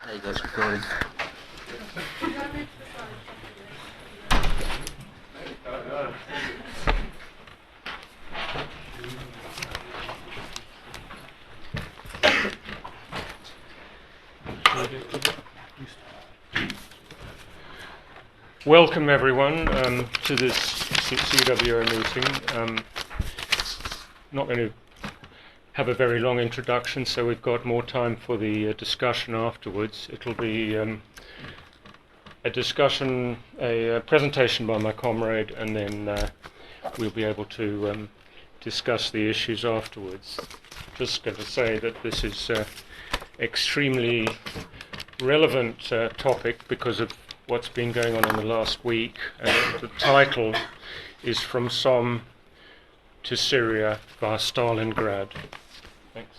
There you go, it's recording. Welcome everyone to this CWO meeting. Not going to have a very long introduction, so we've got more time for the discussion afterwards. It'll be a discussion, a presentation by my comrade, and then we'll be able to discuss the issues afterwards. Just going to say that this is extremely relevant topic because of what's been going on in the last week. The title is From Somme to Syria via Stalingrad. Thanks.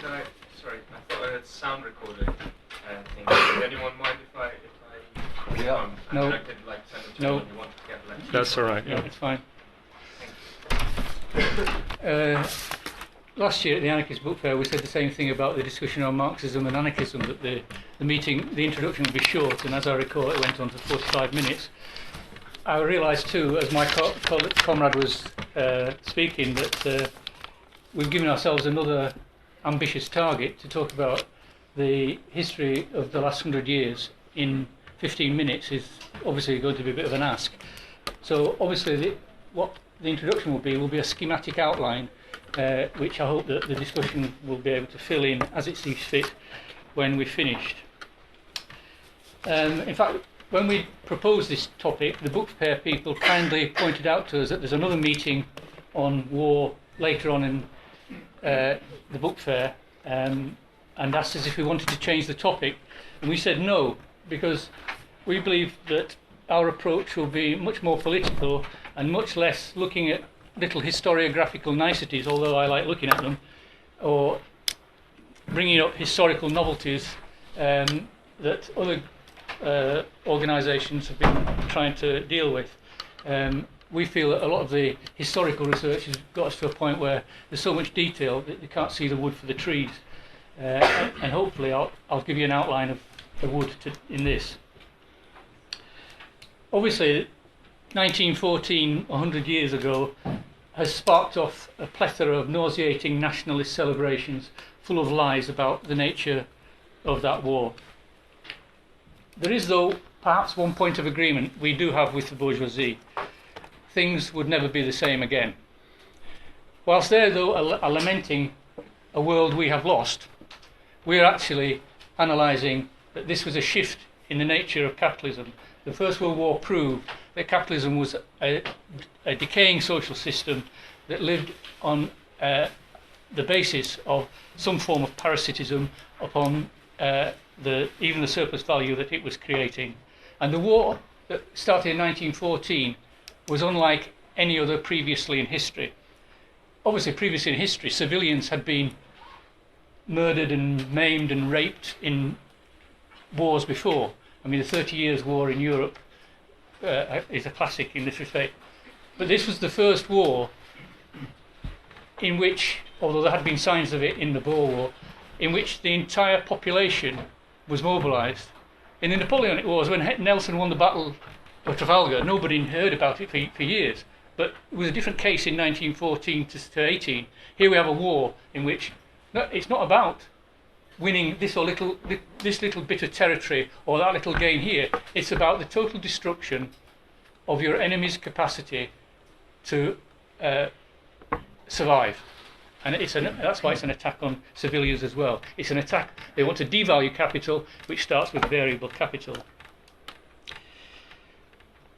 Sorry, I thought I had sound recording thing. Does anyone mind if I Yeah. and No. I could send it to No. you when you want to get the lecture? That's all right. Yeah, Yeah. it's fine. Last year at the Anarchist Bookfair, we said the same thing about the discussion on Marxism and anarchism, that the meeting, the introduction would be short, and as I recall, it went on for 45 minutes. I realised too, as my comrade was speaking, that we've given ourselves another ambitious target to talk about the history of the last 100 years in 15 minutes is obviously going to be a bit of an ask. So obviously what the introduction will be a schematic outline, which I hope that the discussion will be able to fill in as it sees fit when we're finished. In fact, when we proposed this topic, the Bookfair people kindly pointed out to us that there's another meeting on war later on in the Bookfair, and asked us if we wanted to change the topic, and we said no, because we believe that our approach will be much more political and much less looking at little historiographical niceties, although I like looking at them, or bringing up historical novelties that other organisations have been trying to deal with. We feel that a lot of the historical research has got us to a point where there's so much detail that you can't see the wood for the trees. And hopefully I'll give you an outline of the wood in this. Obviously, 1914, 100 years ago, has sparked off a plethora of nauseating nationalist celebrations full of lies about the nature of that war. There is, though, perhaps one point of agreement we do have with the bourgeoisie. Things would never be the same again. Whilst they, though, are lamenting a world we have lost, we are actually analysing that this was a shift in the nature of capitalism. The First World War proved that capitalism was a decaying social system that lived on the basis of some form of parasitism upon even the surplus value that it was creating. And the war that started in 1914 was unlike any other previously in history. Obviously, previously in history, civilians had been murdered and maimed and raped in wars before. I mean, the 30 Years' War in Europe is a classic in this respect. But this was the first war in which, although there had been signs of it in the Boer War, in which the entire population was mobilised. In the Napoleonic Wars, when Nelson won the Battle of Trafalgar, nobody heard about it for years. But it was a different case in 1914 to 18. Here we have a war in which it's not about winning this little bit of territory or that little gain here. It's about the total destruction of your enemy's capacity to survive. And that's why it's an attack on civilians as well. It's an attack. They want to devalue capital, which starts with variable capital.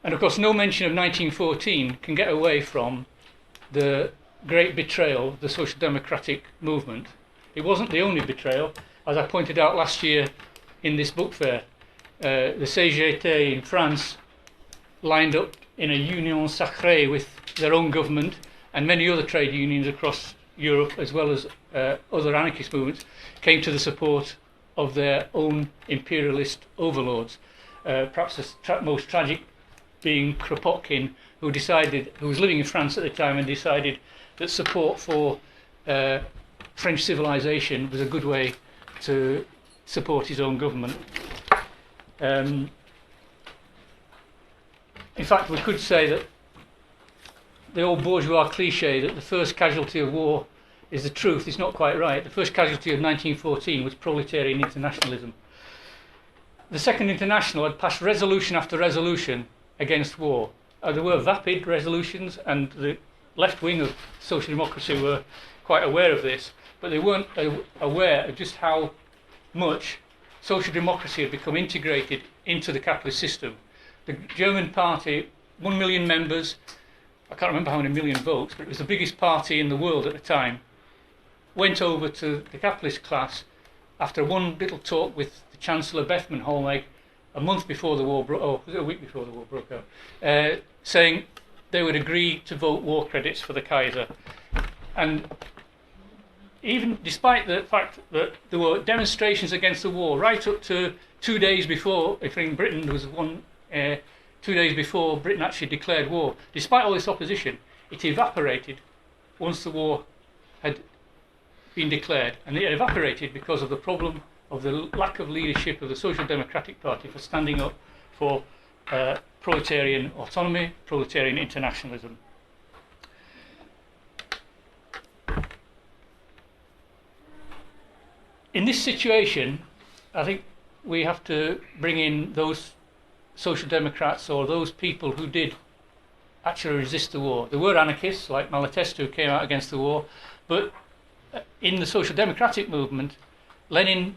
And of course, no mention of 1914 can get away from the great betrayal of the social democratic movement. It wasn't the only betrayal. As I pointed out last year in this book fair, the CGT in France lined up in a union sacrée with their own government, and many other trade unions across Europe, as well as other anarchist movements, came to the support of their own imperialist overlords. Perhaps the most tragic being Kropotkin, who was living in France at the time and decided that support for French civilization was a good way to support his own government. In fact, we could say that the old bourgeois cliche that the first casualty of war is the truth is not quite right. The first casualty of 1914 was proletarian internationalism. The Second International had passed resolution after resolution against war. There were vapid resolutions, and the left wing of social democracy were quite aware of this, but they weren't aware of just how much social democracy had become integrated into the capitalist system. The German party, 1 million members, I can't remember how many million votes, but it was the biggest party in the world at the time, went over to the capitalist class after one little talk with the Chancellor Bethmann Hollweg a month before the war broke, a week before the war broke out, saying they would agree to vote war credits for the Kaiser. And even despite the fact that there were demonstrations against the war right up to 2 days before, if in Britain there was one, 2 days before Britain actually declared war, despite all this opposition, it evaporated once the war had been declared. And it evaporated because of the problem of the lack of leadership of the Social Democratic Party for standing up for proletarian autonomy, proletarian internationalism. In this situation, I think we have to bring in those social democrats or those people who did actually resist the war. There were anarchists like Malatesta who came out against the war, but in the social democratic movement, Lenin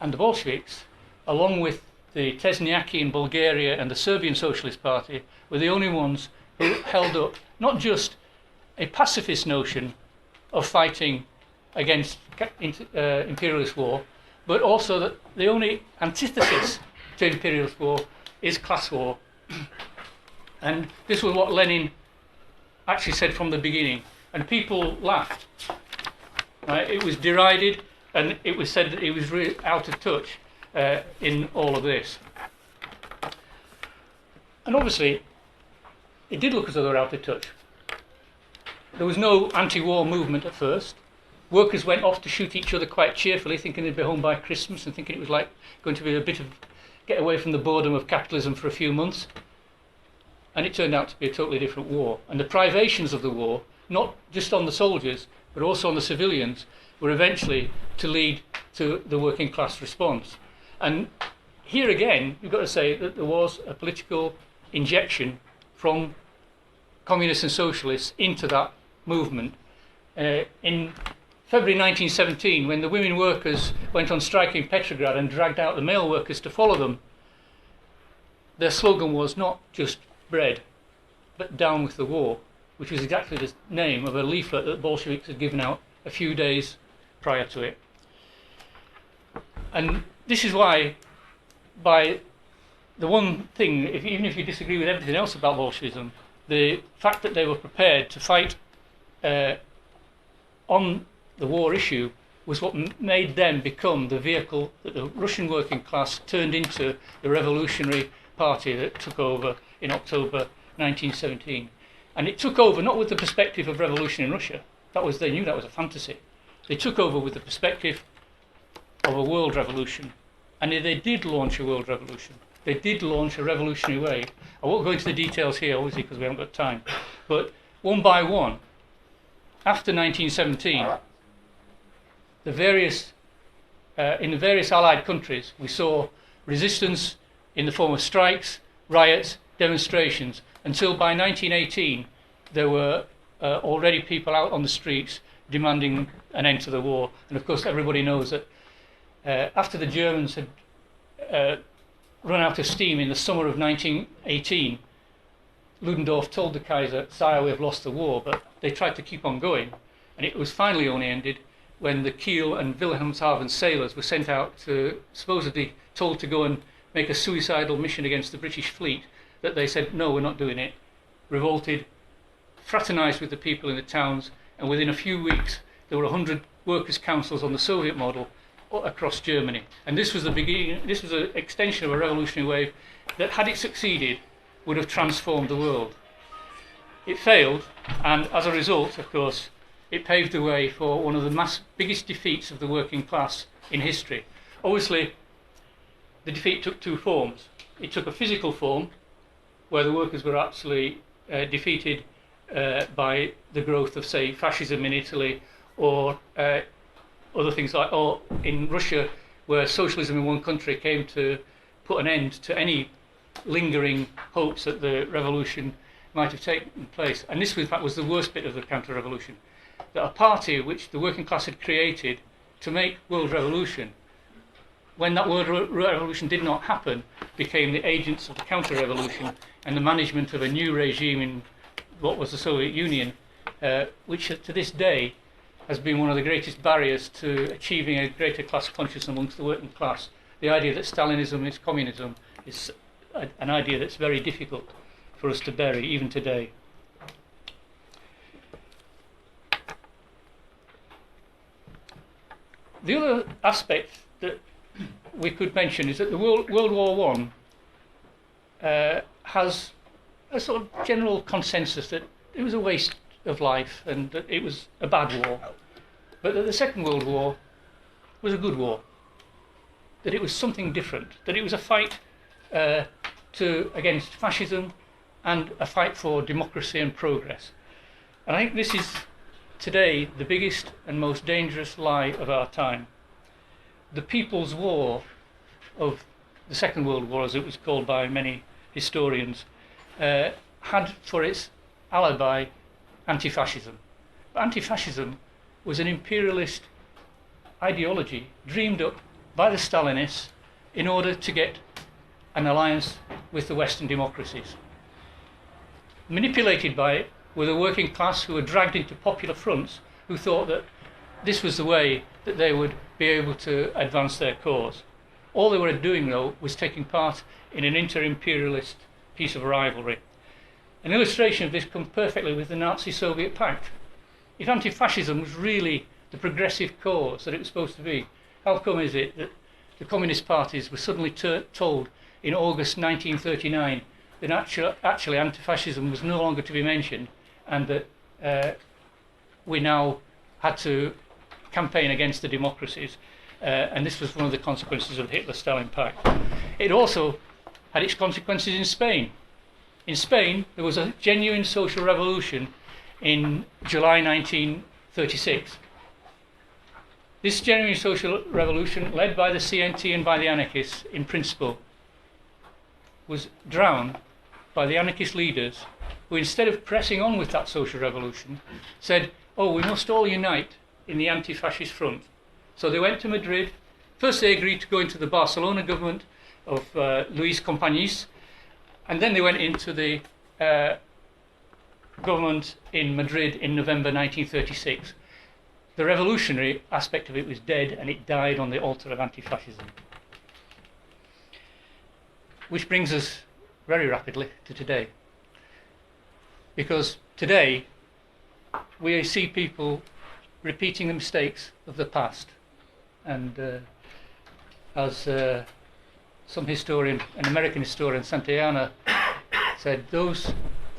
and the Bolsheviks, along with the Tesniaki in Bulgaria and the Serbian Socialist Party, were the only ones who held up not just a pacifist notion of fighting against imperialist war, but also that the only antithesis to imperialist war is class war. And this was what Lenin actually said from the beginning, and people laughed. It was derided, and it was said that he was really out of touch in all of this. And obviously, it did look as though they were out of touch. There was no anti-war movement at first. Workers went off to shoot each other quite cheerfully, thinking they'd be home by Christmas and thinking it was like going to be a bit of get away from the boredom of capitalism for a few months. And it turned out to be a totally different war. And the privations of the war, not just on the soldiers, but also on the civilians, were eventually to lead to the working class response. And here again, you've got to say that there was a political injection from communists and socialists into that movement. In February 1917, when the women workers went on strike in Petrograd and dragged out the male workers to follow them, their slogan was not just bread, but down with the war, which was exactly the name of a leaflet that the Bolsheviks had given out a few days prior to it. And this is why, by the one thing, even if you disagree with everything else about Bolshevism, the fact that they were prepared to fight on the war issue was what made them become the vehicle that the Russian working class turned into the revolutionary party that took over in October 1917. And it took over not with the perspective of revolution in Russia. They knew that was a fantasy. They took over with the perspective of a world revolution. And they did launch a world revolution. They did launch a revolutionary wave. I won't go into the details here, obviously, because we haven't got time. But one by one, after 1917, in the various Allied countries, we saw resistance in the form of strikes, riots, demonstrations, until by 1918 there were already people out on the streets demanding an end to the war. And of course everybody knows that after the Germans had run out of steam in the summer of 1918, Ludendorff told the Kaiser, "Sire, we have lost the war," but they tried to keep on going. And it was finally only ended when the Kiel and Wilhelmshaven sailors were sent out to, supposedly told to go and make a suicidal mission against the British fleet, that they said, "No, we're not doing it," revolted, fraternized with the people in the towns, and within a few weeks there were 100 workers' councils on the Soviet model across Germany. And this was the beginning, this was an extension of a revolutionary wave that, had it succeeded, would have transformed the world. It failed, and as a result, of course, it paved the way for one of the biggest defeats of the working class in history. Obviously, the defeat took two forms. It took a physical form, where the workers were actually defeated by the growth of, say, fascism in Italy, or other things like, or in Russia, where socialism in one country came to put an end to any lingering hopes that the revolution might have taken place. And this, in fact, was the worst bit of the counter-revolution, that a party which the working class had created to make world revolution, when that world revolution did not happen, became the agents of the counter-revolution and the management of a new regime in what was the Soviet Union, which to this day has been one of the greatest barriers to achieving a greater class consciousness amongst the working class. The idea that Stalinism is communism is an idea that's very difficult for us to bury, even today. The other aspect that we could mention is that the World War I has a sort of general consensus that it was a waste of life and that it was a bad war, but that the Second World War was a good war, that it was something different, that it was a fight against fascism and a fight for democracy and progress. And I think this is today the biggest and most dangerous lie of our time. The People's War of the Second World War, as it was called by many historians, had for its alibi anti-fascism. But anti-fascism was an imperialist ideology dreamed up by the Stalinists in order to get an alliance with the Western democracies. Manipulated by it were the working class, who were dragged into popular fronts, who thought that this was the way that they would be able to advance their cause. All they were doing, though, was taking part in an inter-imperialist piece of rivalry. An illustration of this comes perfectly with the Nazi-Soviet pact. If anti-fascism was really the progressive cause that it was supposed to be, how come is it that the communist parties were suddenly told in August 1939 that actually anti-fascism was no longer to be mentioned, and that we now had to campaign against the democracies, and this was one of the consequences of the Hitler-Stalin pact. It also had its consequences in Spain. In Spain, there was a genuine social revolution in July 1936. This genuine social revolution, led by the CNT and by the anarchists in principle, was drowned by the anarchist leaders, who, instead of pressing on with that social revolution, said, oh, we must all unite in the anti-fascist front. So they went to Madrid. First they agreed to go into the Barcelona government of Luis Companys, and then they went into the government in Madrid in November 1936. The revolutionary aspect of it was dead, and it died on the altar of anti-fascism. Which brings us very rapidly to today. Because today we see people repeating the mistakes of the past. And as some historian, an American historian, Santayana, said, those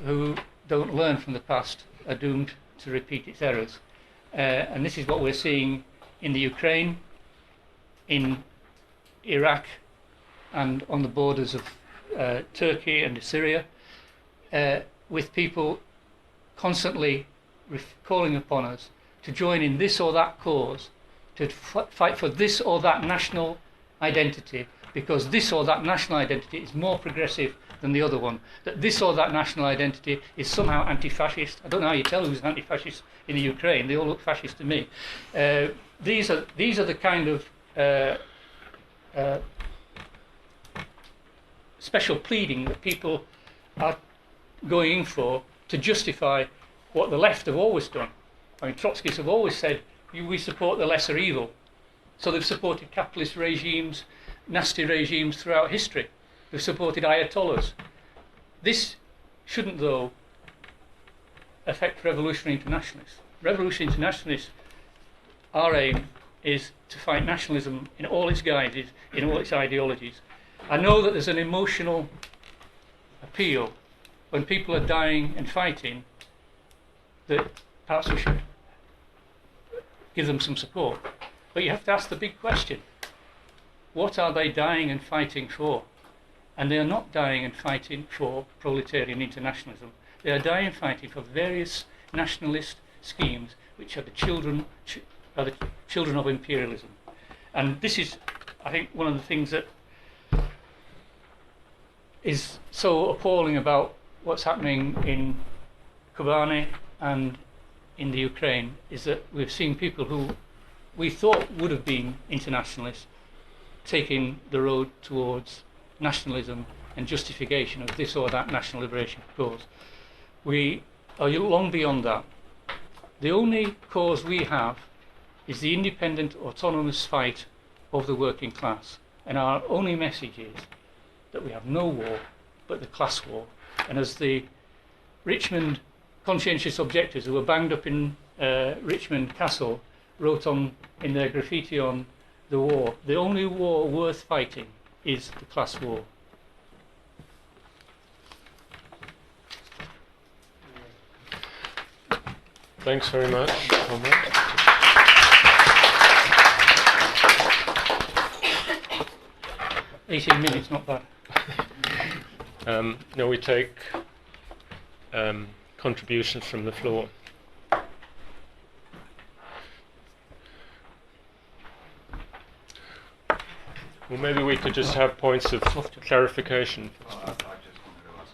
who don't learn from the past are doomed to repeat its errors. And this is what we're seeing in the Ukraine, in Iraq, and on the borders of Turkey and Syria, with people constantly calling upon us to join in this or that cause, to fight for this or that national identity, because this or that national identity is more progressive than the other one, that this or that national identity is somehow anti-fascist. I don't know how you tell who's anti-fascist in the Ukraine, they all look fascist to me. These are the kind of special pleading that people are going in for to justify what the left have always done. I mean, Trotskyists have always said, we support the lesser evil. So they've supported capitalist regimes, nasty regimes throughout history. They've supported ayatollahs. This shouldn't, though, affect revolutionary internationalists. Revolutionary internationalists, our aim is to fight nationalism in all its guises, in all its ideologies. I know that there's an emotional appeal when people are dying and fighting, that perhaps we should give them some support. But you have to ask the big question. what are they dying and fighting for? And they are not dying and fighting for proletarian internationalism. They are dying and fighting for various nationalist schemes which are the children of imperialism. And this is, I think, one of the things that is so appalling about what's happening in Kobane and in the Ukraine, is that we've seen people who we thought would have been internationalists taking the road towards nationalism and justification of this or that national liberation cause. We are long beyond that. The only cause we have is the independent, autonomous fight of the working class. And our only message is that we have no war but the class war. And as the Richmond conscientious objectors who were banged up in Richmond Castle wrote in their graffiti on the war, the only war worth fighting is the class war. Thanks very much, Comrade. 18 minutes, not bad. Now we take contributions from the floor. Well, maybe we could just have points of clarification. I just wanted to ask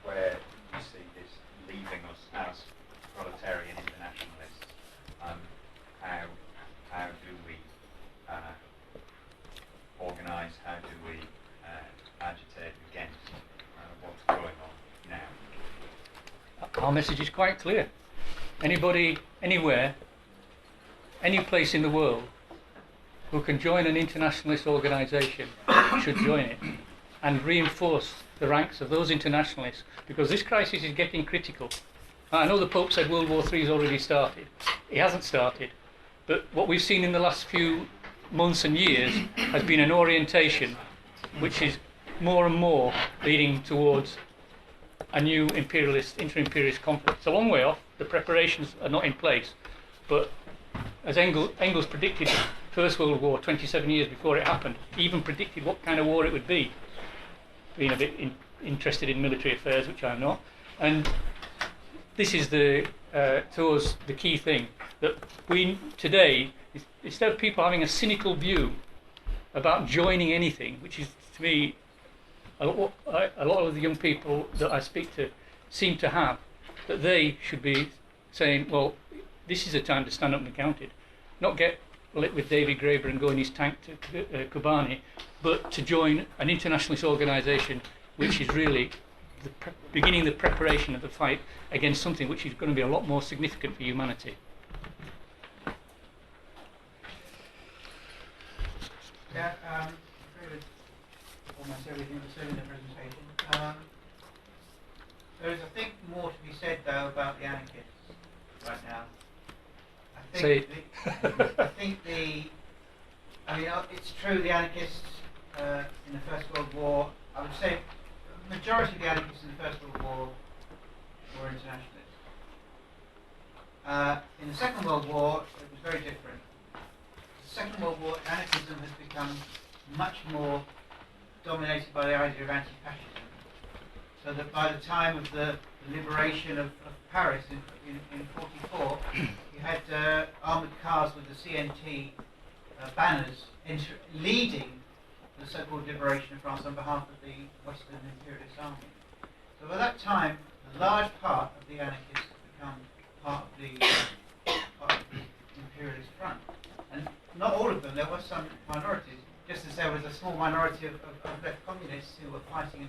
where you see this leaving us as proletarian internationalists. How do we organise? How do we agitate against what's going on now? Our message is quite clear. Anybody, anywhere, any place in the world who can join an internationalist organisation should join it and reinforce the ranks of those internationalists, because this crisis is getting critical. I know the Pope said World War III has already started. It hasn't started. But what we've seen in the last few months and years has been an orientation which is more and more leading towards a new imperialist, inter-imperialist conflict. It's a long way off. The preparations are not in place. But as Engels predicted the First World War 27 years before it happened, he even predicted what kind of war it would be, being a bit interested in military affairs, which I'm not. And this is to us the key thing, that we today, instead of people having a cynical view about joining anything, which is to me a lot of the young people that I speak to seem to have, that they should be saying, well, this is a time to stand up and be counted, not get lit with David Graeber and go in his tank to Kobane, but to join an internationalist organisation which is really beginning the preparation of the fight against something which is going to be a lot more significant for humanity. Yeah, I agree with almost everything that's said in the presentation. There is, I think, more to be said, though, about the anarchists right now. I think it's true, the anarchists in the First World War, I would say the majority of the anarchists in the First World War were internationalists. In the Second World War, it was very different. The Second World War, anarchism has become much more dominated by the idea of anti-fascism. So that by the time of the liberation of Paris in 1944, you had armoured cars with the CNT banners leading the so-called liberation of France on behalf of the Western imperialist army. So by that time, a large part of the anarchists had become part of the imperialist front. And not all of them, there were some minorities, just as there was a small minority of left communists who were fighting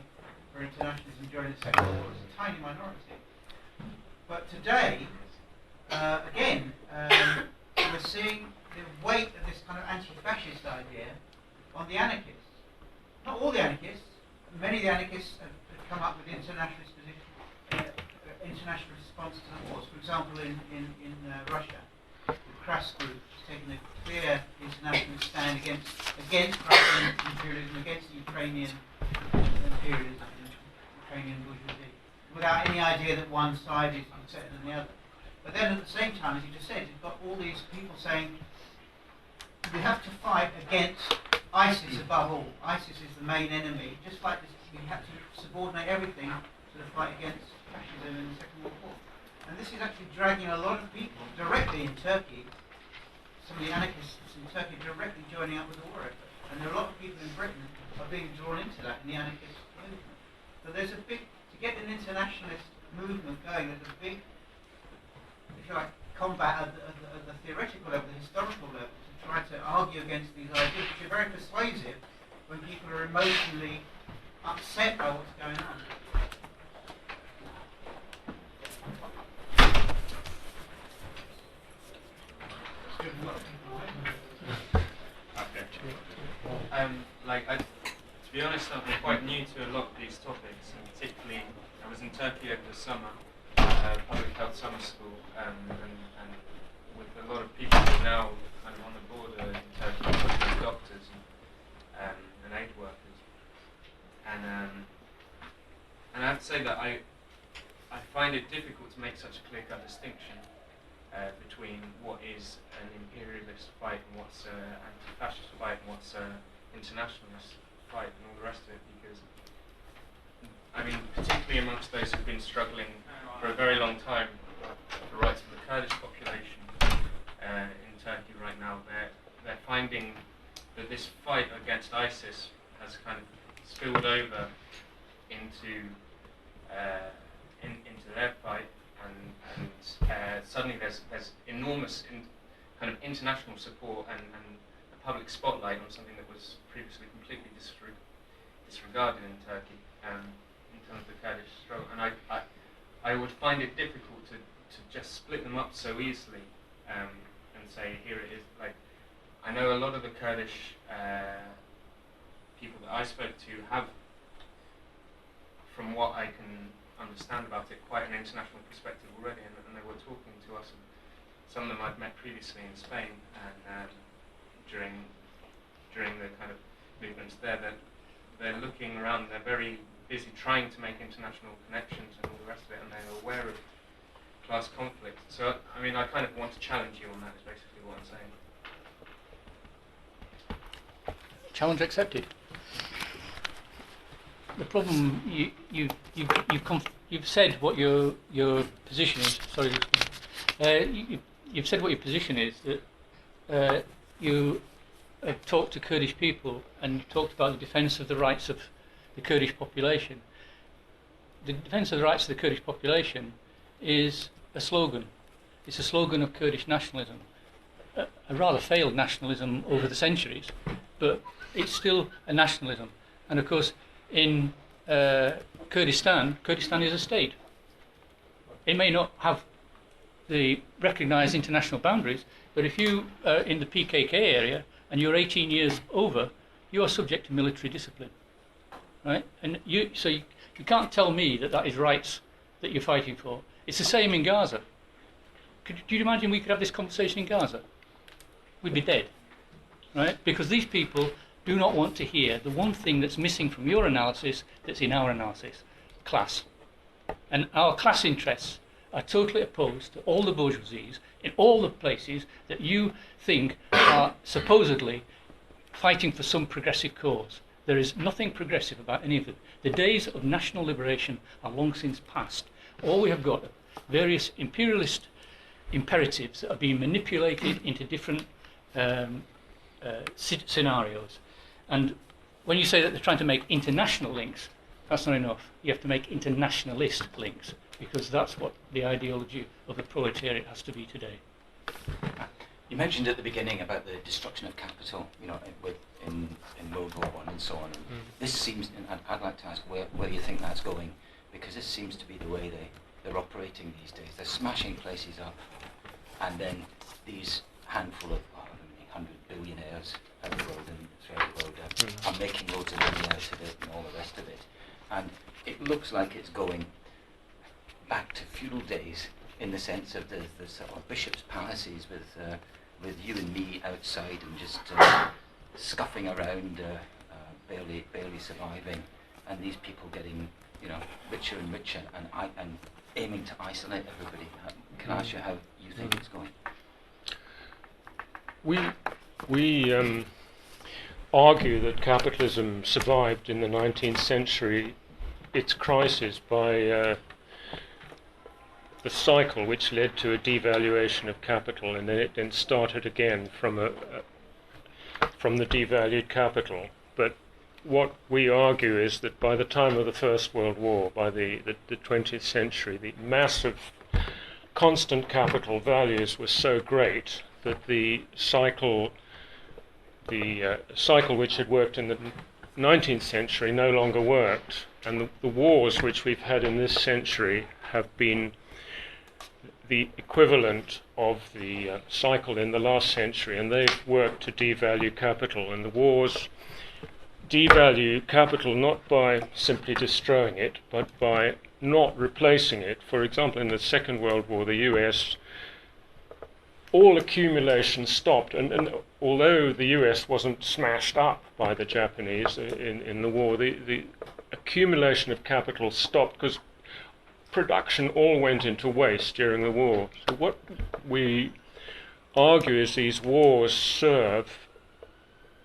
for internationalism during the Second World War. It was a tiny minority. But today, again, we're seeing the weight of this kind of anti-fascist idea on the anarchists. Not all the anarchists. Many of the anarchists have come up with internationalist international responses to the wars. For example, in Russia, the Kras group has taken a clear international stand against Russian imperialism, against the Ukrainian imperialism, Ukrainian bourgeoisie, without any idea that one side is better than the other. But then at the same time, as you just said, you've got all these people saying, we have to fight against ISIS above all. ISIS is the main enemy. Just like this, we have to subordinate everything to the fight against fascism in the Second World War. And this is actually dragging a lot of people directly in Turkey. Some of the anarchists in Turkey directly joining up with the war effort. And there are a lot of people in Britain are being drawn into that in the anarchist movement. So there's a big, to get an internationalist movement going, there's a big, if you like, combat at the theoretical level, the historical level, to try to argue against these ideas, which are very persuasive when people are emotionally upset by what's going on. Okay. To be honest, I'm quite new to a lot of these topics, and particularly I was in Turkey over the summer, public health summer school, and with a lot of people who are now kind of on the border in Turkey, doctors and aid workers, and I have to say that I find it difficult to make such a clear-cut distinction between what is an imperialist fight and what's an anti-fascist fight and what's an internationalist fight and all the rest of it, because I mean, particularly amongst those who've been struggling for a very long time for the rights of the Kurdish population in Turkey right now, they're finding that this fight against ISIS has kind of spilled over into their fight, and suddenly there's enormous kind of international support and a public spotlight on something that was previously completely disregarded in Turkey in terms of the Kurdish struggle. And I would find it difficult to just split them up so easily and say, here it is. Like, I know a lot of the Kurdish people that I spoke to have, from what I can understand about it, quite an international perspective already, and they were talking to us. Some of them I'd met previously in Spain, and during the kind of movements there, that they're looking around, they're very busy trying to make international connections and all the rest of it, and they're aware of class conflict. So, I mean, I kind of want to challenge you on that, is basically what I'm saying. Challenge accepted. The problem, you've said what your position is. Sorry, you've said what your position is, that you have talked to Kurdish people and talked about the defence of the rights of the Kurdish population. The defence of the rights of the Kurdish population is a slogan. It's a slogan of Kurdish nationalism, a rather failed nationalism over the centuries, but it's still a nationalism. And of course, in Kurdistan is a state. It may not have the recognised international boundaries, but if you are in the PKK area and you're 18 years over, you are subject to military discipline, right? And you can't tell me that is rights that you're fighting for. It's the same in Gaza. Do you imagine we could have this conversation in Gaza? We'd be dead, right? Because these people do not want to hear the one thing that's missing from your analysis that's in our analysis: class. And our class interests are totally opposed to all the bourgeoisies in all the places that you think are supposedly fighting for some progressive cause. There is nothing progressive about any of it. The days of national liberation are long since past. All we have got are various imperialist imperatives that are being manipulated into different scenarios. And when you say that they're trying to make international links, that's not enough. You have to make internationalist links, because that's what the ideology of the proletariat has to be today. You mentioned at the beginning about the destruction of capital, you know, in World War I and so on. And this seems, and I'd like to ask where you think that's going, because this seems to be the way they're operating these days. They're smashing places up, and then these handful of 100 billionaires out the world and throughout the world are making loads of money out of it and all the rest of it. And it looks like it's going back to feudal days, in the sense of the sort of bishops' palaces with you and me outside and just scuffing around, barely surviving, and these people getting, you know, richer and richer, and aiming to isolate everybody. Can I ask you how you think it's going? we argue that capitalism survived in the 19th century its crisis by the cycle which led to a devaluation of capital, and then it then started again from the devalued capital. But what we argue is that by the time of the First World War, by the 20th century, the massive constant capital values were so great that the cycle which had worked in the 19th century no longer worked, and the wars which we've had in this century have been the equivalent of the cycle in the last century, and they've worked to devalue capital. And the wars devalue capital not by simply destroying it, but by not replacing it. For example, in the Second World War, the US, all accumulation stopped, and although the US wasn't smashed up by the Japanese in the war, the accumulation of capital stopped because production all went into waste during the war. So what we argue is these wars serve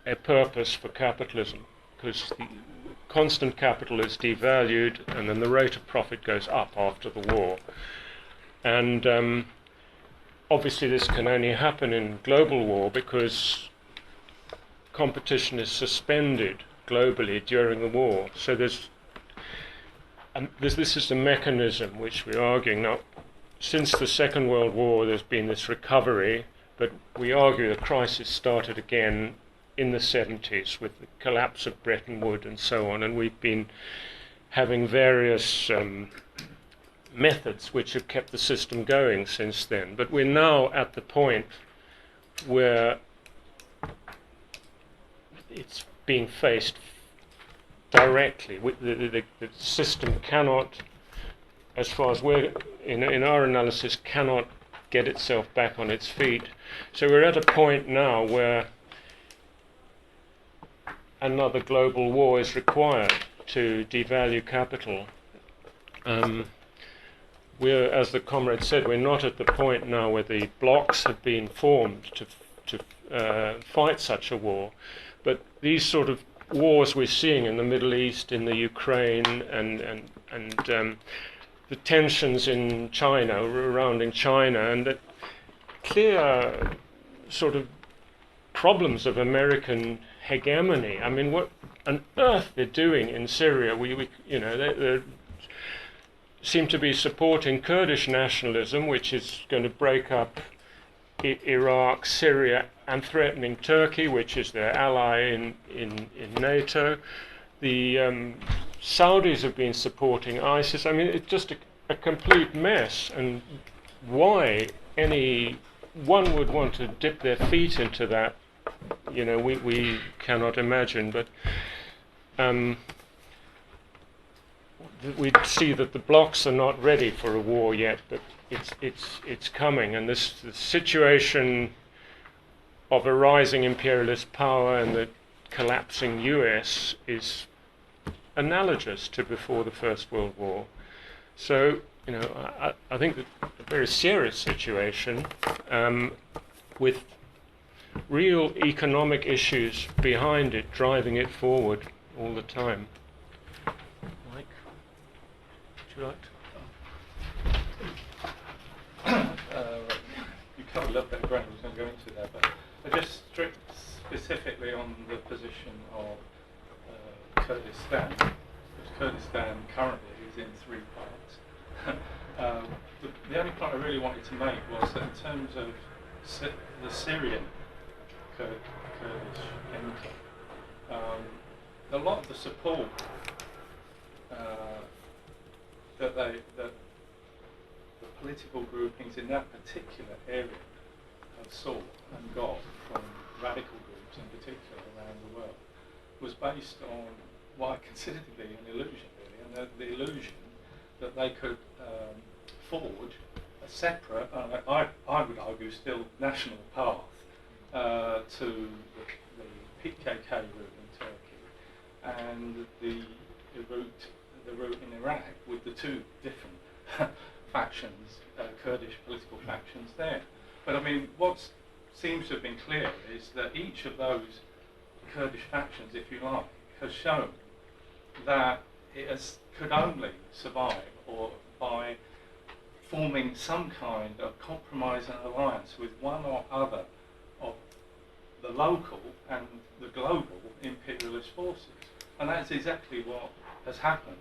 a purpose for capitalism, because the constant capital is devalued and then the rate of profit goes up after the war. And obviously this can only happen in global war because competition is suspended globally during the war. So this is the mechanism which we're arguing. Now, since the Second World War, there's been this recovery, but we argue the crisis started again in the 70s with the collapse of Bretton Woods and so on, and we've been having various methods which have kept the system going since then. But we're now at the point where it's being faced directly. The system cannot, as far as we're in our analysis, cannot get itself back on its feet. So we're at a point now where another global war is required to devalue capital. We're, as the comrade said, we're not at the point now where the blocs have been formed to fight such a war, but these sort of wars we're seeing in the Middle East, in the Ukraine, and the tensions in China, surrounding China, and the clear sort of problems of American hegemony. I mean, what on earth they're doing in Syria? They seem to be supporting Kurdish nationalism, which is going to break up Iraq, Syria, and threatening Turkey, which is their ally in NATO. The Saudis have been supporting ISIS. I mean, it's just a complete mess. And why anyone would want to dip their feet into that, we cannot imagine. But we see that the blocs are not ready for a war yet, but it's coming, and the situation of a rising imperialist power and the collapsing US is analogous to before the First World War. So, I think that a very serious situation with real economic issues behind it, driving it forward all the time. Mike, would you like to? You covered a little bit of ground I was going to go into there, but I just strict specifically on the position of Kurdistan, because Kurdistan currently is in three parts. The only point I really wanted to make was that in terms of the Syrian Kurdish enclave, a lot of the support that the political groupings in that particular area have sought and got from radical groups in particular around the world was based on what I consider to be an illusion, really, and the illusion that they could forge a separate, I would argue still national path to the PKK route in Turkey and the route in Iraq, with the two different factions, Kurdish political factions there. But I mean, what's seems to have been clear is that each of those Kurdish factions, if you like, has shown that could only survive or by forming some kind of compromise and alliance with one or other of the local and the global imperialist forces. And that's exactly what has happened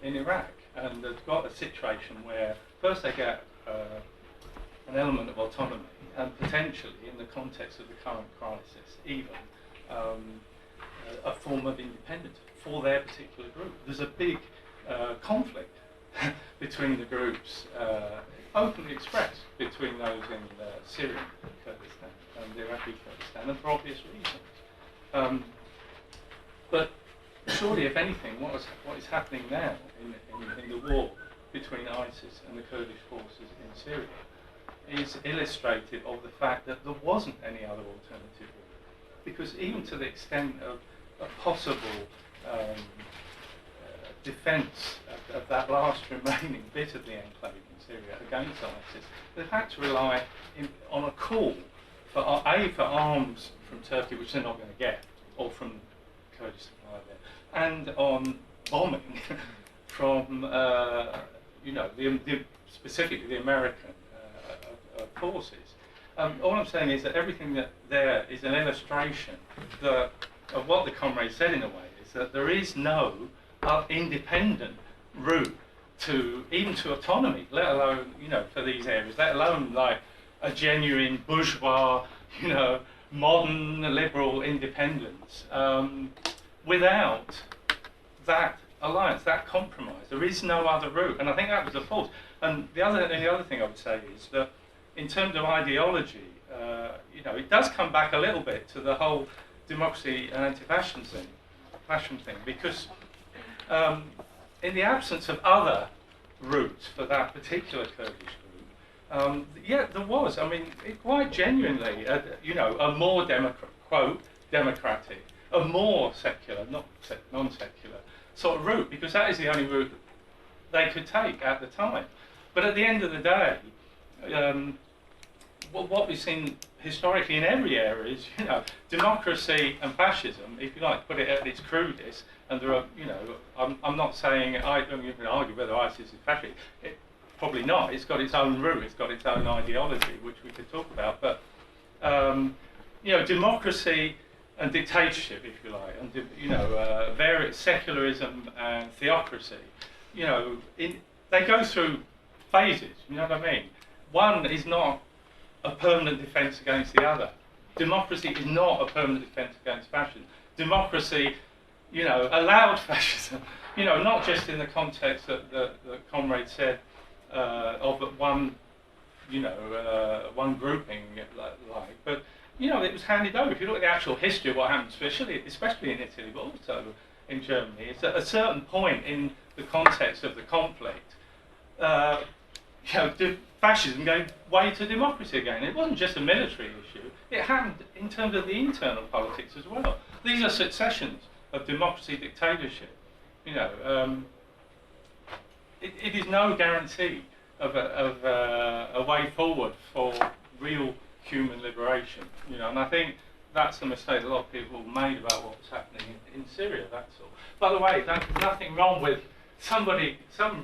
in Iraq. And they've got a situation where first they get an element of autonomy and potentially, in the context of the current crisis, even a form of independence for their particular group. There's a big conflict between the groups, openly expressed between those in Syrian Kurdistan and Iraqi Kurdistan, and for obvious reasons. But surely, if anything, what is happening now in the war between ISIS and the Kurdish forces in Syria is illustrative of the fact that there wasn't any other alternative route. Because even to the extent of a possible defence of that last remaining bit of the enclave in Syria against ISIS, they've had to rely on a call for arms from Turkey, which they're not going to get, or from Kurdish supply there, and on bombing from specifically the American forces. All I'm saying is that everything that there is an illustration of what the comrade said in a way, is that there is no independent route even to autonomy, let alone, for these areas, let alone like a genuine bourgeois, modern liberal independence, without that alliance, that compromise. There is no other route, and I think that was the fault. And the other thing I would say is that in terms of ideology, it does come back a little bit to the whole democracy and anti-fashion thing, because in the absence of other routes for that particular Kurdish group, there was. I mean, quite genuinely, a more democratic, a more secular, not non-secular sort of route, because that is the only route they could take at the time. But at the end of the day, what we've seen historically in every area is, democracy and fascism, if you like, put it at its crudest. And there are, I'm not saying I don't even argue whether ISIS is fascist. Probably not. It's got its own route. It's got its own ideology, which we could talk about. But democracy and dictatorship, if you like, and various secularism and theocracy, they go through phases. You know what I mean? One is not a permanent defence against the other. Democracy is not a permanent defence against fascism. Democracy, allowed fascism. Not just in the context that the comrade said of one, one grouping, but it was handed over. If you look at the actual history of what happened, especially in Italy, but also in Germany, it's at a certain point in the context of the conflict, fascism gave way to democracy again. It wasn't just a military issue. It happened in terms of the internal politics as well. These are successions of democracy, dictatorship. It is no guarantee of a way forward for real human liberation. And I think that's the mistake a lot of people made about what's happening in Syria. That's all. By the way, there's nothing wrong with some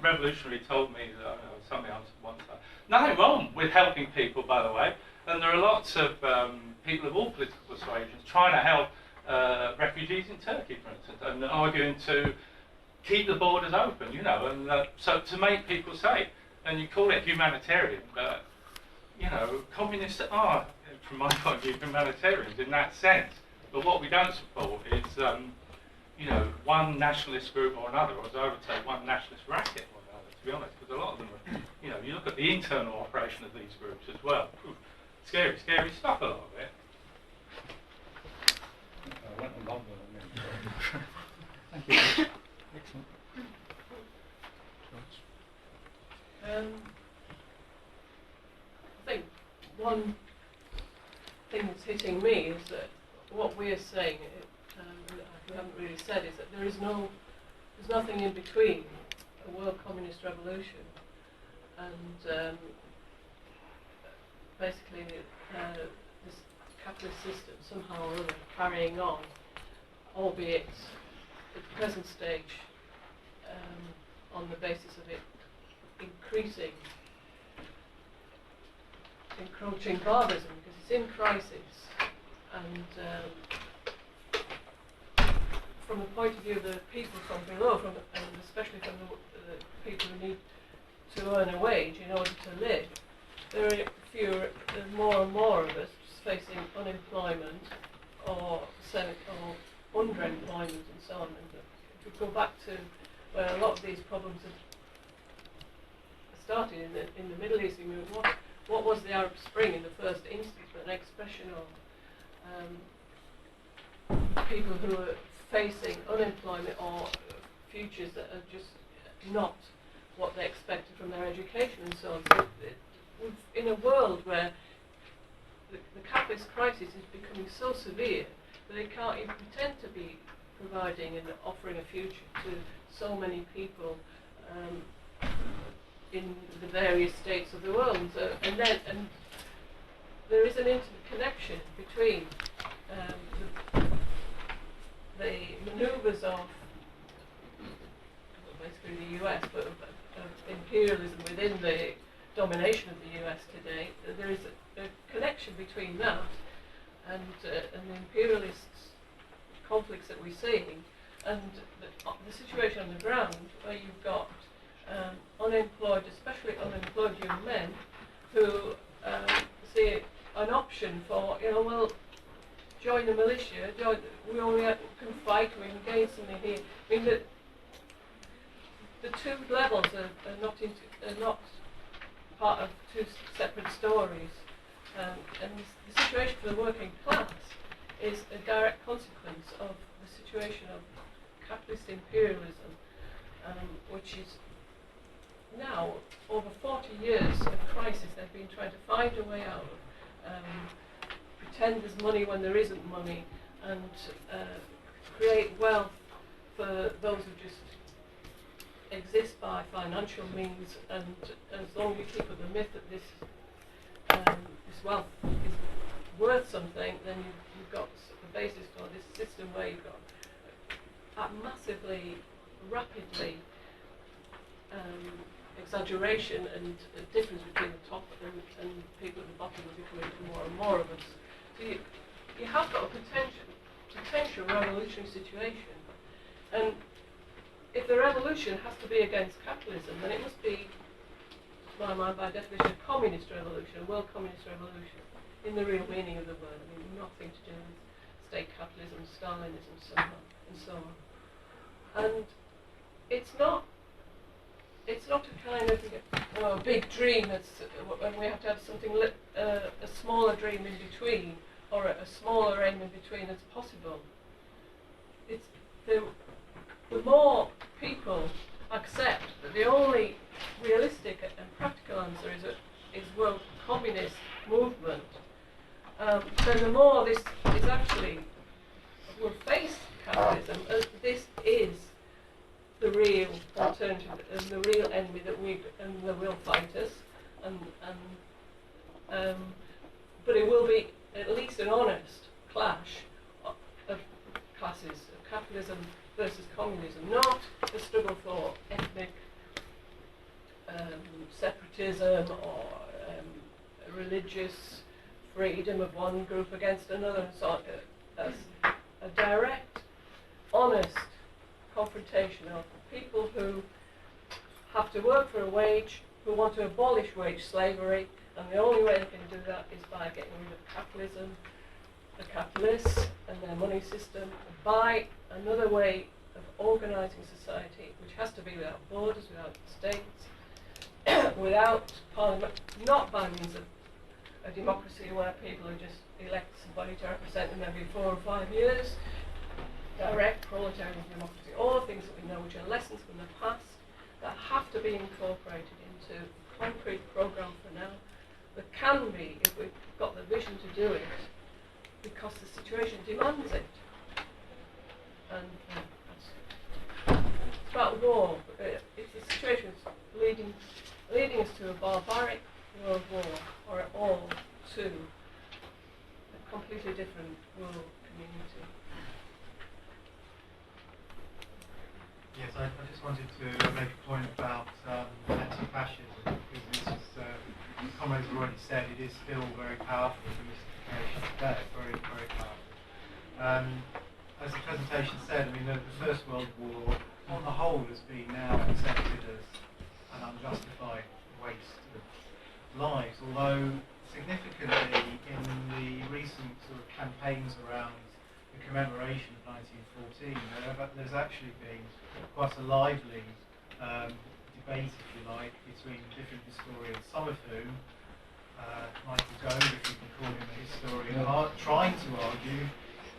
revolutionary told me that something else once. Nothing wrong with helping people, by the way. And there are lots of people of all political persuasions trying to help refugees in Turkey, for instance, and arguing to keep the borders open, and so to make people safe. And you call it humanitarian, but communists are, from my point of view, humanitarians in that sense. But what we don't support is, one nationalist group or another, or as I would say, one nationalist racket or another. To be honest, because a lot of them are, you look at the internal operation of these groups as well. Scary stuff, a lot of it. I went on longer than me. Thank you. Excellent. I think one thing that's hitting me is that what we're saying, we haven't really said, is that there's nothing in between a world communist revolution and basically this capitalist system somehow or other carrying on, albeit at the present stage on the basis of it encroaching barbarism, because it's in crisis, and from the point of view of the people from below, and especially from the people who need to earn a wage in order to live, there's more and more of us facing unemployment or underemployment and so on. And if we go back to where a lot of these problems have started in the Middle East, I mean, what was the Arab Spring in the first instance, but an expression of people who are facing unemployment or futures that are just not what they expected from their education and so on. So in a world where the capitalist crisis is becoming so severe that they can't even pretend to be providing and offering a future to so many people in the various states of the world. And there is an interconnection between the manoeuvres of basically the US, but of imperialism within the domination of the US today. There is a connection between that and the imperialist conflicts that we're seeing, and the situation on the ground where you've got unemployed, especially unemployed young men, who see an option for, well, join the militia, we only can fight, we can gain something here. I mean, the two levels are not part of two separate stories. And the situation for the working class is a direct consequence of the situation of capitalist imperialism, which is now over 40 years of crisis. They've been trying to find a way out of, pretend there's money when there isn't money, and create wealth for those who just exist by financial means. And as long as you keep up the myth that this wealth is worth something, then you've got the basis for this system where you've got a massively, rapidly exaggeration and a difference between the top and people at the bottom are becoming more and more of us. So you have got a potential revolutionary situation, and if the revolution has to be against capitalism, then it must be, to my mind, by definition, a communist revolution, a world communist revolution, in the real meaning of the word. I mean, nothing to do with state capitalism, Stalinism, and so on. And it's not a kind of big dream. When we have to have something a smaller dream in between, or a smaller aim in between as possible. It's the more people accept that the only realistic and practical answer is world communist movement, then the more this is actually will face capitalism as this is the real alternative and the real enemy and the real fighters, but it will be at least an honest clash of classes, of capitalism versus communism, not a struggle for ethnic separatism or religious freedom of one group against another, so as a direct, honest confrontation of people who have to work for a wage, who want to abolish wage slavery, and the only way they can do that is by getting rid of capitalism, the capitalists and their money system, by another way of organising society, which has to be without borders, without states, without parliament, not by means of a democracy where people are just elect somebody to represent them every 4 or 5 years, direct proletarian democracy, all the things that we know which are lessons from the past that have to be incorporated into a concrete programme for now, that can be, if we've got the vision to do it, because the situation demands it. And it's about war. It's the situation that's leading us to a barbaric world war, or all to a completely different world community. Yes, I just wanted to make a point about anti-fascism, because this is, comrades have already said, it is still very powerful in justification today, very, very powerful. As the presentation said, I mean, the First World War, on the whole, has been now accepted as an unjustified waste of lives, although significantly in the recent sort of campaigns around the commemoration of 1914, there's actually been quite a lively debate, if you like, between different historians, some of whom, Michael Gove, if you can call him a historian, are trying to argue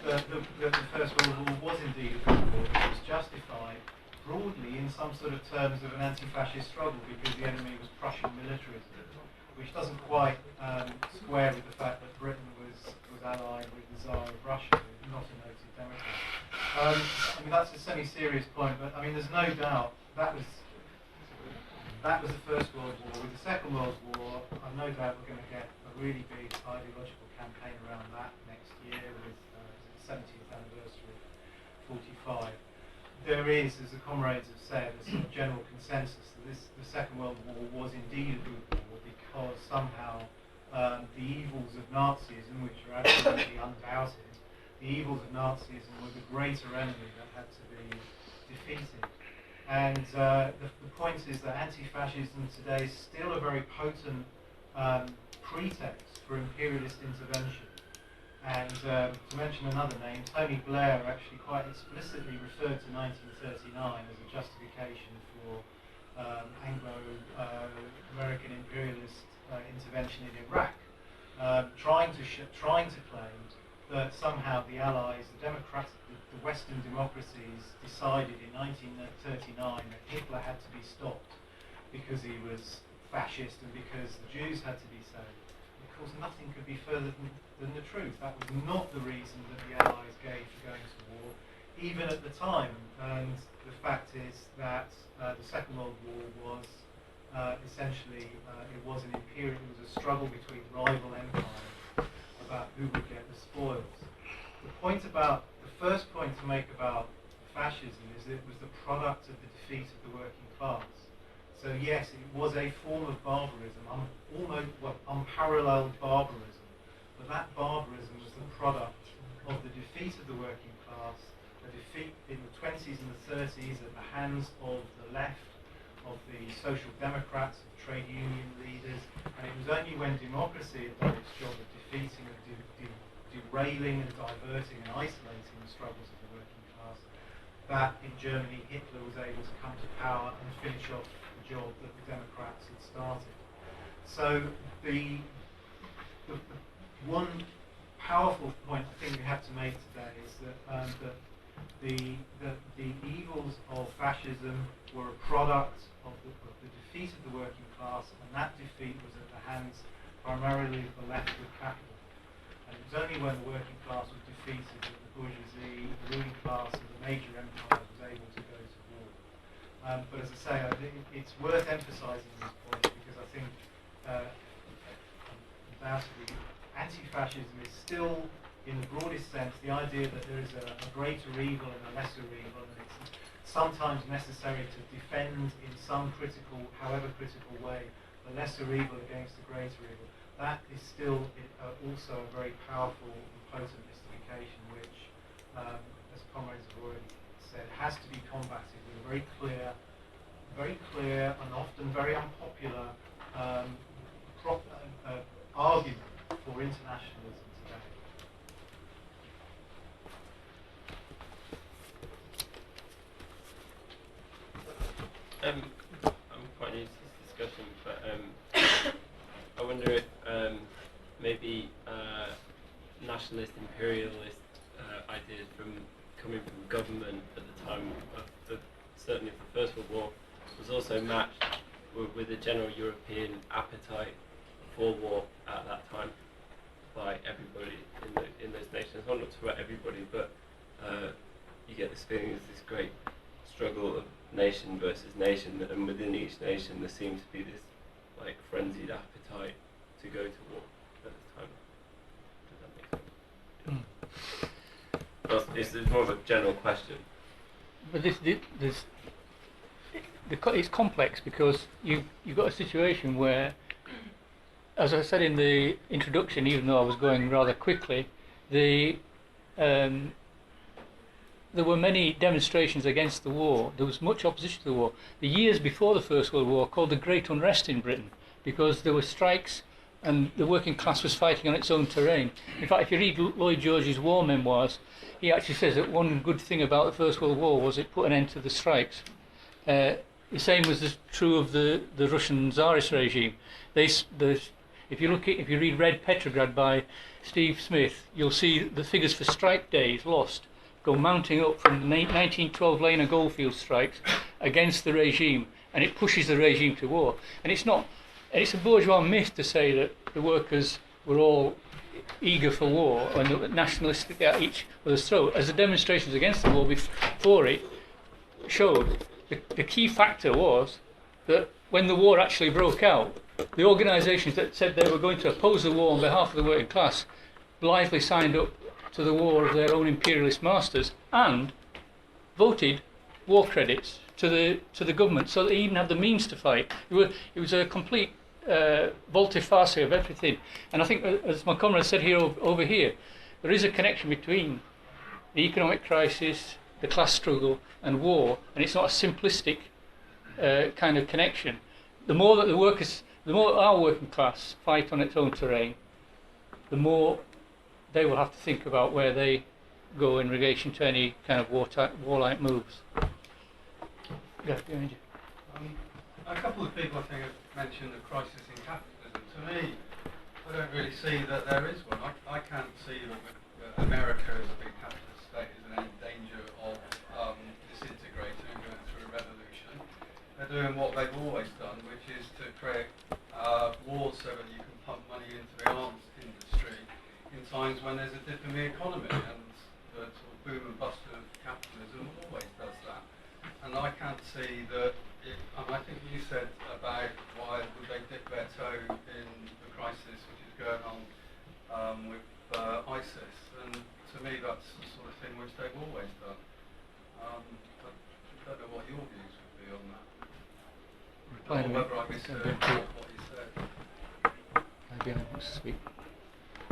that the First World War was indeed a good war, that it was justified broadly in some sort of terms of an anti-fascist struggle because the enemy was Prussian militarism, which doesn't quite square with the fact that Britain was allied with the Tsar of Russia, who's not a noted Democrat. I mean, that's a semi-serious point, but I mean, there's no doubt that was the First World War. With the Second World War, I've no doubt we're going to get a really big ideological campaign around that next year with the 70th anniversary of 45. There is, as the comrades have said, a sort of general consensus that the Second World War was indeed a good war because somehow the evils of Nazism, which are absolutely undoubted, the evils of Nazism were the greater enemy that had to be defeated. And the point is that anti-fascism today is still a very potent pretext for imperialist intervention. And to mention another name, Tony Blair actually quite explicitly referred to 1939 as a justification for Anglo-American imperialist intervention in Iraq, trying to claim that somehow the Allies, the Western democracies, decided in 1939 that Hitler had to be stopped because he was fascist and because the Jews had to be saved. Of course, nothing could be further than the truth. That was not the reason that the Allies gave for going to war, even at the time. And the fact is that the Second World War was essentially it was a struggle between rival empires about who would get the spoils. The first point to make about fascism is that it was the product of the defeat of the working class. So yes, it was a form of barbarism, unparalleled barbarism, but that barbarism was the product of the defeat of the working class, a defeat in the 20s and the 30s at the hands of the left, of the social democrats, of trade union leaders, and it was only when democracy had done its job of defeating and derailing and diverting and isolating the struggles of the working class that in Germany Hitler was able to come to power and finish off the job that the Democrats had started. So the one powerful point I think we have to make today is that the evils of fascism were a product of the defeat of the working class, and that defeat was at the hands primarily of the left of capital. And it was only when the working class was defeated that the bourgeoisie, the ruling class, and the major empires was able to go to war. But as I say, I think it's worth emphasising this point because I think undoubtedly anti-fascism is still, in the broadest sense, the idea that there is a greater evil and a lesser evil, and it's sometimes necessary to defend in some critical, however critical way, the lesser evil against the greater evil. That is still also a very powerful and potent mystification which, as comrades have already said, has to be combated with a very clear and often very unpopular argument for internationalism today. I'm quite new to this discussion, but I wonder if maybe nationalist, imperialist ideas coming from government at the time of certainly of the First World War was also matched with a general European appetite for war at that time by everybody in those nations. Well, not to about everybody, but you get this feeling there's this great struggle of nation versus nation, and within each nation there seemed to be this like frenzied appetite to go to war at the time. Well, it's more of a general question. But it's complex because you've got a situation where, as I said in the introduction, even though I was going rather quickly, there were many demonstrations against the war. There was much opposition to the war. The years before the First World War, called the Great Unrest in Britain, because there were strikes and the working class was fighting on its own terrain. In fact, if you read Lloyd George's war memoirs, he actually says that one good thing about the First World War was it put an end to the strikes. The same was true of the Russian Tsarist regime. If you read Red Petrograd by Steve Smith, you'll see the figures for strike days lost go mounting up from the 1912 Lena Goldfield strikes against the regime, and it pushes the regime to war. And it's a bourgeois myth to say that the workers were all eager for war and nationalistic at each other's throat. As the demonstrations against the war before it showed, the key factor was that when the war actually broke out, the organisations that said they were going to oppose the war on behalf of the working class blithely signed up to the war of their own imperialist masters and voted war credits to the government, so that they even had the means to fight. It was a complete volte-face of everything. And I think, as my comrade said over here, there is a connection between the economic crisis, the class struggle, and war, and it's not a simplistic kind of connection. The more our working class fight on its own terrain, the more they will have to think about where they go in relation to any kind of warlike moves. Yeah, behind you. A couple of people, I think, have mentioned the crisis in capitalism. To me, I don't really see that there is one. I can't see that America as a big capitalist state is in any danger of disintegrating and going through a revolution. They're doing what they've always done, which is to create wars so that you can pump money into the arms industry in times when there's a dip in the economy, and the sort of boom and bust of capitalism always does that. And I can't see that. I think you said about why would they dip their toe in the crisis which is going on with ISIS, and to me that's the sort of thing which they've always done. I don't know what your views would be on that, or whether I misheard what you said. Maybe I want to speak.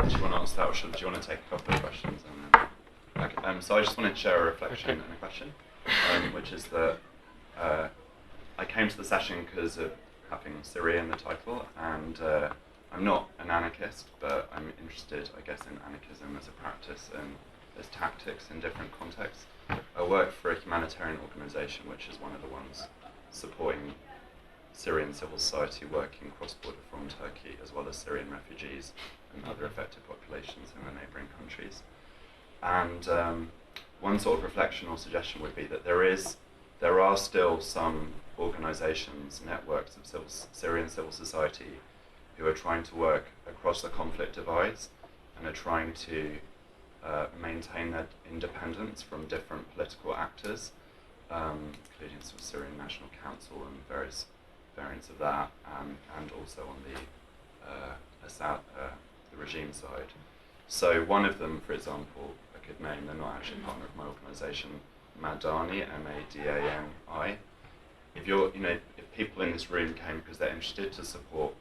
Do you want to answer that, or do you want to take a couple of questions? Okay. So I just wanted to share a reflection and a question, which is that I came to the session because of having Syria in the title, and I'm not an anarchist, but I'm interested, I guess, in anarchism as a practice and as tactics in different contexts. I work for a humanitarian organisation, which is one of the ones supporting Syrian civil society working cross-border from Turkey, as well as Syrian refugees and other affected populations in the neighbouring countries. And one sort of reflection or suggestion would be that there are still some organisations, networks of Syrian civil society who are trying to work across the conflict divides and are trying to maintain their independence from different political actors, including sort of Syrian National Council and various variants of that, and also on the regime side. So one of them, for example, I could name, they're not actually a partner of my organisation, Madani, M-A-D-A-N-I. If people in this room came because they're interested to support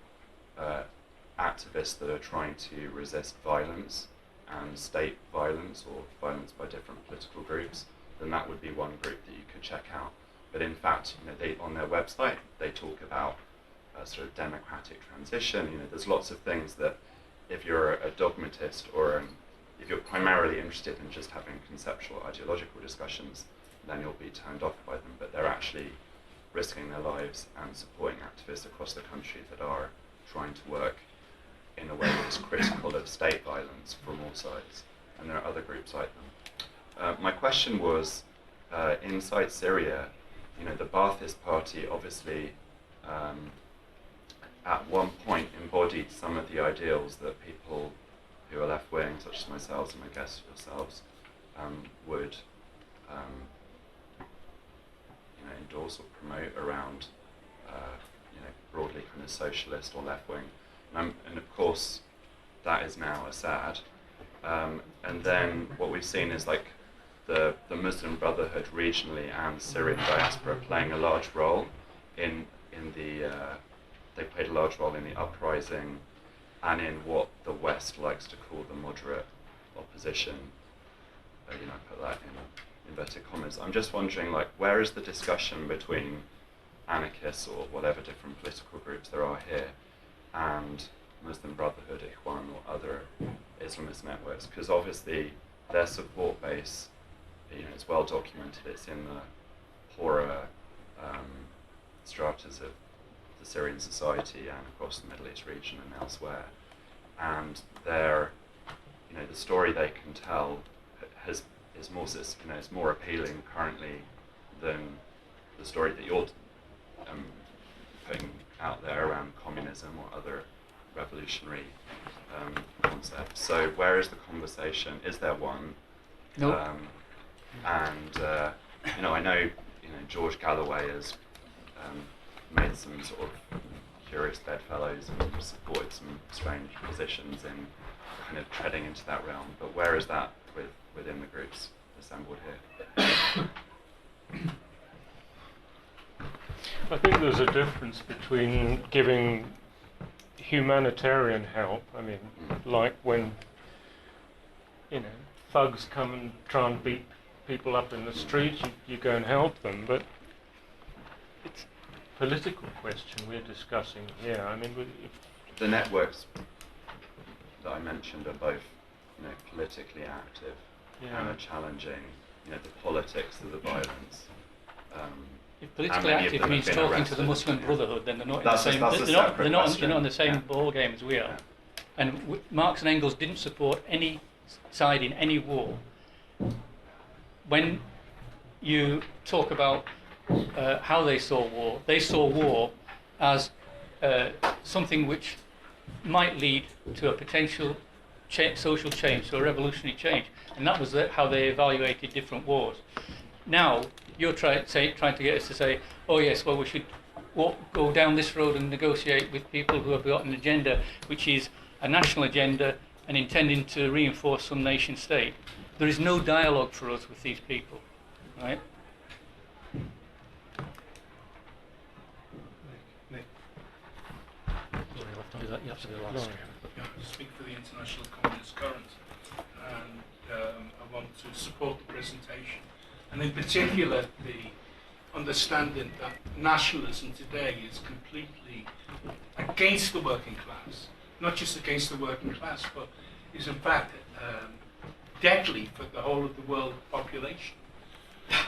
activists that are trying to resist violence and state violence or violence by different political groups, then that would be one group that you could check out. But in fact, on their website, they talk about sort of democratic transition. There's lots of things that, if you're a dogmatist or if you're primarily interested in just having conceptual ideological discussions, then you'll be turned off by them. But they're actually risking their lives and supporting activists across the country that are trying to work in a way that's critical of state violence from all sides. And there are other groups like them. My question was, inside Syria, the Ba'athist Party obviously at one point embodied some of the ideals that people who are left-wing, such as myself and I guess yourselves, would endorse or promote around broadly kind of socialist or left-wing. And of course, that is now Assad. And then what we've seen is like the Muslim Brotherhood regionally and Syrian diaspora playing a large role in the they played a large role in the uprising and in what the West likes to call the moderate opposition. Put that in inverted commas. I'm just wondering, like, where is the discussion between anarchists or whatever different political groups there are here and Muslim Brotherhood, Ikhwan, or other Islamist networks? Because obviously their support base, it's well documented. It's in the poorer stratas of the Syrian society and across the Middle East region and elsewhere. And their, the story they can tell is more appealing currently than the story that you're putting out there around communism or other revolutionary concepts. So where is the conversation? Is there one? No. I know George Galloway has made some sort of curious bedfellows and supported some strange positions in kind of treading into that realm. But where is that within the groups assembled here? I think there's a difference between giving humanitarian help. I mean, like when thugs come and try and beat people up in the street, you go and help them. But it's a political question we're discussing here. I mean, the networks that I mentioned are both, politically active and are challenging, the politics of the violence. If politically active means talking to the Muslim Brotherhood, then they're not in the same. They're not on the same ball game as we are. And Marx and Engels didn't support any side in any war. When you talk about how they saw war as something which might lead to a potential social change, to a revolutionary change, and that was how they evaluated different wars. Now you're trying to get us to say, oh yes, well we should go down this road and negotiate with people who have got an agenda which is a national agenda and intending to reinforce some nation state. There is no dialogue for us with these people, right? Nick. You have to be the last. I speak for the International Communist Current, and I want to support the presentation, and in particular the understanding that nationalism today is completely against the working class, not just against the working class, but is in fact deadly for the whole of the world population.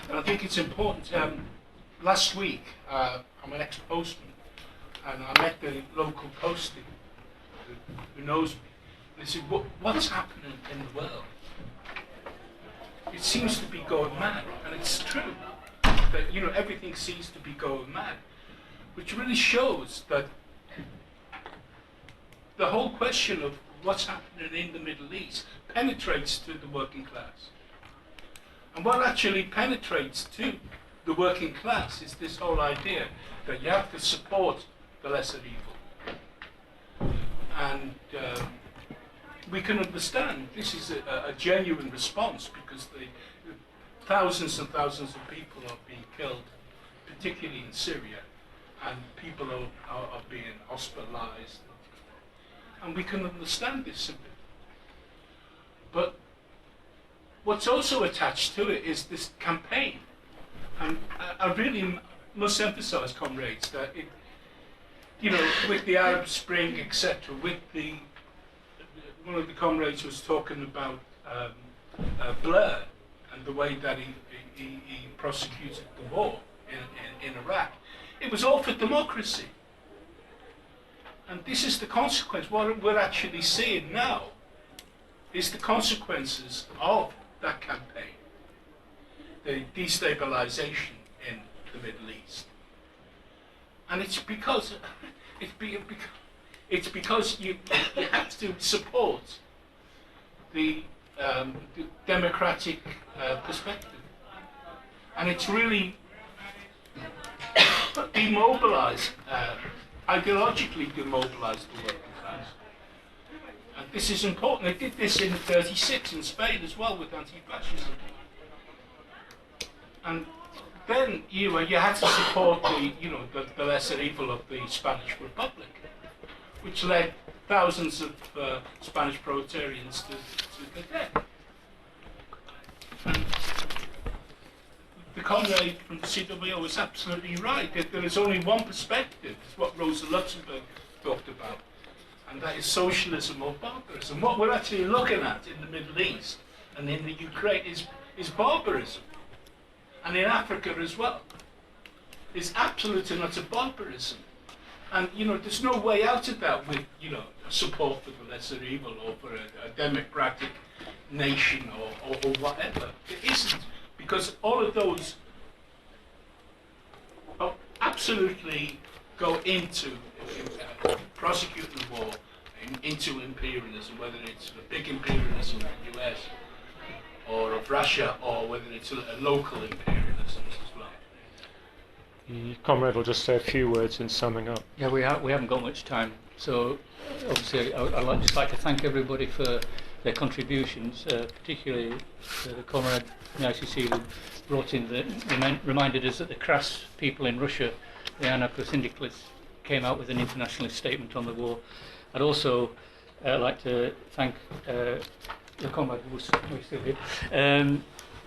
And I think it's important. Last week, I'm an ex-postman, and I met the local postie who knows me. And they said, what's happening in the world? It seems to be going mad, and it's true that everything seems to be going mad, which really shows that the whole question of what's happening in the Middle East penetrates to the working class. And what actually penetrates to the working class is this whole idea that you have to support the lesser evil. And we can understand this is a genuine response, because the thousands and thousands of people are being killed, particularly in Syria, and people are being hospitalized. And we can understand this a bit. But what's also attached to it is this campaign. And I really must emphasize, comrades, that with the Arab Spring, etc., one of the comrades was talking about Blair and the way that he prosecuted the war in Iraq. It was all for democracy. And this is the consequence. What we're actually seeing now is the consequences of that campaign, the destabilization in the Middle East. And it's because you have to support the democratic perspective, and it's really demobilized, ideologically demobilized the working class. And this is important. They did this in '36 in Spain as well with anti-fascism. And then you had to support the lesser evil of the Spanish Republic, which led thousands of Spanish proletarians to the death. And the comrade from the CWO was absolutely right, that there is only one perspective. It's what Rosa Luxemburg talked about, and that is socialism or barbarism. What we're actually looking at in the Middle East and in the Ukraine is barbarism, and in Africa as well. It's absolute and utter barbarism. And there's no way out of that with support for the lesser evil or for a democratic nation or whatever. It isn't, because all of those absolutely go into prosecuting the war, into imperialism, whether it's the big imperialism of the US or of Russia, or whether it's a local imperialism as well. The comrade will just say a few words in summing up. Yeah, we haven't got much time, so obviously I'd just like to thank everybody for their contributions, particularly the comrade from the ICC who brought in reminded us that the crass people in Russia, the anarcho-syndicalists, came out with an internationalist statement on the war. I'd also like to thank the comrade who's still here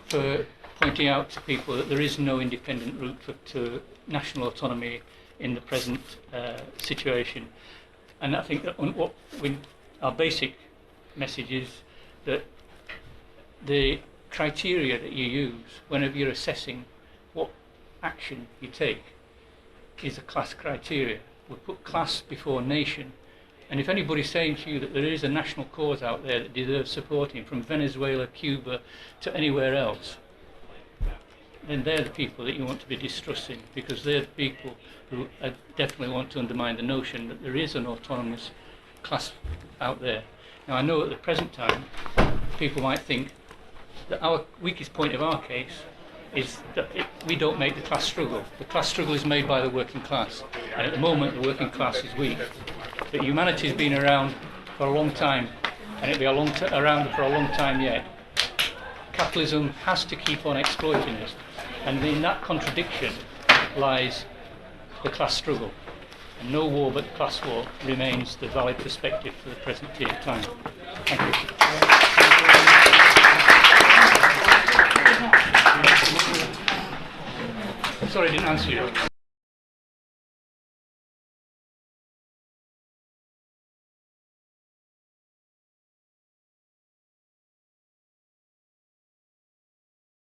for pointing out to people that there is no independent route to national autonomy in the present situation. And I think that our basic message is that the criteria that you use whenever you're assessing what action you take is a class criteria. We put class before nation. And if anybody's saying to you that there is a national cause out there that deserves supporting, from Venezuela, Cuba to anywhere else, then they're the people that you want to be distrusting, because they're the people who definitely want to undermine the notion that there is an autonomous class out there. Now, I know at the present time people might think that our weakest point of our case is that we don't make the class struggle. The class struggle is made by the working class, and at the moment the working class is weak. But humanity has been around for a long time, and it'll be around for a long time yet. Capitalism has to keep on exploiting us, and in that contradiction lies the class struggle. And no war but the class war remains the valid perspective for the present time. Thank you. Sorry I didn't answer you.